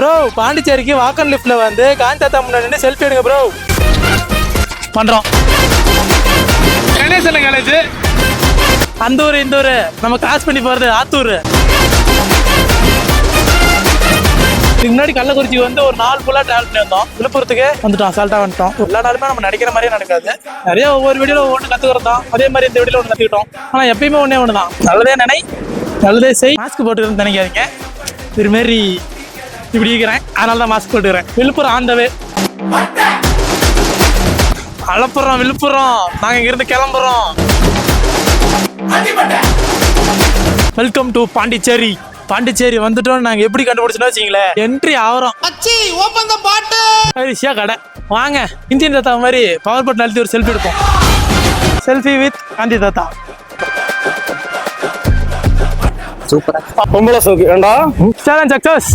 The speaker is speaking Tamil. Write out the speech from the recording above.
ப்ரோ பாண்டிச்சேரிக்கு வாக்கன் லிஃப்ட்ல வந்து காந்தாத்தா முன்னாடி செல்ஃபி எடுங்க ப்ரோ. பண்றோம். கணேசன் காலேஜ் அந்த ஊர் இந்த ஊர் நம்ம கிராஸ் பண்ணி போறது ஆத்தூர். இதுக்கு முன்னாடி கள்ளக்குறிச்சிக்கு வந்து ஒரு நாள் ஃபுல்லாக ட்ராவல் பண்ணி வந்தோம். விழுப்புரத்துக்கு வந்துட்டோம், அசால்ட்டாக வந்துட்டோம். எல்லா நாளுமே நம்ம நினைக்கிற மாதிரியே நடக்காது. நிறைய ஒவ்வொரு வீடியோவில் ஒன்று கற்றுக்கிறோம் தான். அதே மாதிரி இந்த வீடியோவில் ஒன்று கற்றுக்கிட்டோம். ஆனால் எப்பயுமே ஒன்றே ஒன்று தான், நல்லதே நினை நல்லதே செய். மாஸ்க் போட்டுக்கிறேன்னு நினைக்காதீங்க. இதுமாரி இப்படி இருக்கிறேன், அதனால தான் மாஸ்க் போட்டுக்கிறேன். விழுப்புரம் ஆண்டவே அலப்புறோம் விழுப்புரம். நாங்கள் இங்கிருந்து கிளம்புறோம். Welcome to Pondicherry. பாண்டிச்சேரி வந்துட்டோம். நாங்கள் எப்படி கண்டுபிடிச்சோன்னா வச்சிங்களேன், என்ட்ரி ஆகிறோம். ஈஸியாக கடை வாங்க. இந்தியன் தாத்தா மாதிரி பவர் பட்டன் அழுத்தி ஒரு செல்ஃபி எடுப்போம். செல்ஃபி வித் காந்தி தாத்தா. சூப்பரா பொம்பளை சோக்கு வேண்டா. Challenge success.